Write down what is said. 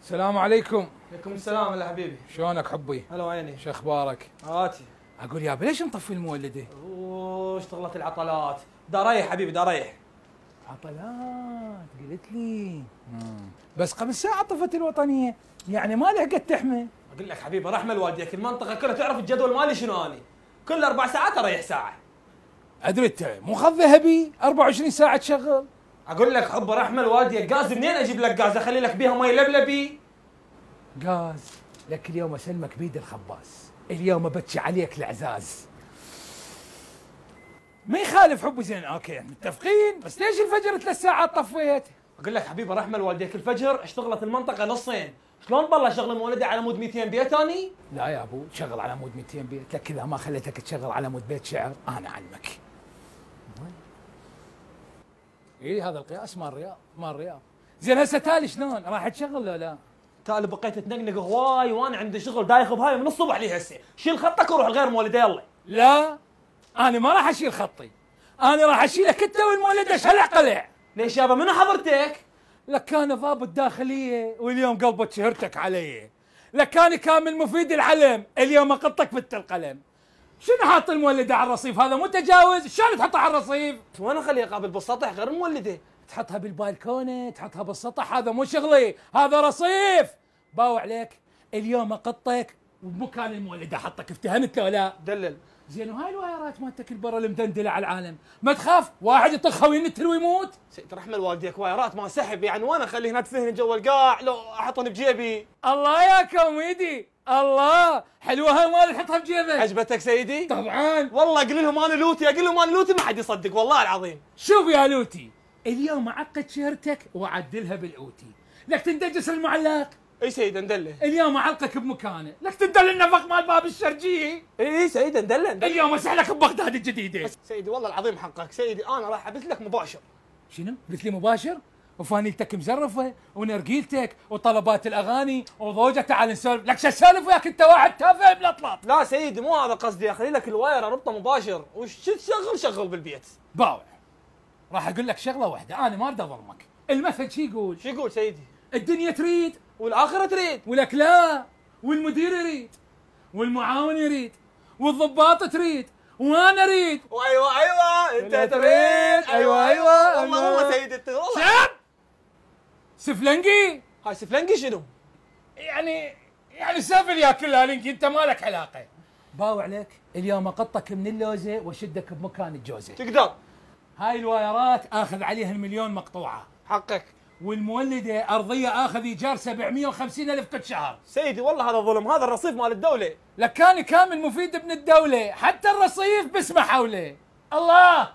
السلام عليكم. عليكم السلام هلا حبيبي. شلونك حبي؟ هلا ويني؟ شو اخبارك؟ هاتي. اقول يابا ليش نطفي المولده؟ اشتغلت العطلات. دا ريح حبيبي دا ريح. عطلات قلت لي. بس قبل ساعه طفت الوطنيه، يعني ما لحقت تحمل. اقول لك حبيبي رحمه لوالديك، المنطقه كلها تعرف الجدول مالي شنو اني. كل 4 ساعات اريح ساعه. ادري انت مو خذ ذهبي 24 ساعه تشغل. اقول لك حب رحمه لوالديك، غاز منين اجيب لك غاز؟ اخلي لك بيها مي لبلبي؟ غاز لك اليوم اسلمك بيد الخباز، اليوم ابتشي عليك العزاز. ما يخالف حبي زين، اوكي متفقين، بس ليش الفجر 3 ساعات طفيت؟ اقول لك حبيبي رحمه لوالديك، الفجر اشتغلت المنطقه نصين، شلون بالله شغل مولدي على مود 200 بيت اني؟ لا يا ابو شغل على مود 200 بيت، لك اذا ما خليتك تشغل على مود بيت شعر انا علمك. اي هذا القياس مال رياض. زين هسه تالي شلون؟ راح تشغل ولا لا؟ تالي بقيت تنقنق هواي وانا عندي شغل دايخ بهاي من الصبح لي هسه، شيل خطك وروح لغير مولدي يلا. لا انا ما راح اشيل خطي، انا راح اشيلك انت والمولد شلع قلع. ليش يابا منو حضرتك؟ لك كان ضابط داخليه واليوم قلبت شهرتك علي، لك كان كامل مفيد العلم اليوم اقطك بنت القلم. شنو حاط المولده على الرصيف؟ هذا متجاوز، شلون تحطها على الرصيف؟ وين اخليها قابل بالسطح غير المولده؟ تحطها بالبالكونه، تحطها بالسطح، هذا مو شغلي، هذا رصيف. باو عليك اليوم اقطك وبمكان المولده احطك، افتهمت لو لا؟ دلل. زين وهاي الوايرات مالتك البرا المدندله على العالم، ما تخاف واحد يطخها وينتر ويموت؟ سيد رحمه لوالديك وايرات ما سحب، يعني وين اخلي هنا تفهني جو القاع لو احطني بجيبي؟ الله يا كوميدي، الله حلوه هاي مال تحطها بجيبك. عجبتك سيدي؟ طبعا. والله اقول لهم انا لوتي، اقول لهم انا لوتي ما حد يصدق والله العظيم. شوف يا لوتي اليوم اعقد شهرتك واعدلها بالاوتي، لك تندجس المعلق. اي سيد ندله. اليوم اعلقك بمكانه، لك تندل النفق مال باب الشرجيه. اي سيد ندله. اليوم اسحلك ببغداد الجديده. سيدي والله العظيم حقك سيدي، انا راح ابث لك مباشر. شنو؟ قلت لي مباشر؟ وفانيلتك مزرفه ونرجيلتك وطلبات الاغاني وضوجه، تعال نسولف. لك شو اسولف وياك انت واحد تافه ملطلط؟ لا سيدي مو هذا قصدي، اخلي لك الواير اربطه مباشر وش تشغل شغل بالبيت. باوع راح اقول لك شغله واحده، انا ما اريد اظلمك. المثل شو يقول؟ شو يقول سيدي؟ الدنيا تريد والاخره تريد، ولك لا، والمدير يريد والمعاون يريد والضباط تريد وانا اريد. ايوه انت تريد. ايوه والله هو سيدي انت والله. شاب سفلنجي. هاي سفلنجي شنو؟ يعني سافل يا كلها لينجي، انت مالك علاقه. باوع عليك اليوم اقطك من اللوزه واشدك بمكان الجوزه. تقدر. هاي الوايرات اخذ عليها المليون مقطوعه. حقك. والمولده ارضيه اخذ ايجار 750,000 كل شهر. سيدي والله هذا ظلم، هذا الرصيف مال الدوله. لك كان كامل مفيد ابن الدوله، حتى الرصيف باسمه حوله. الله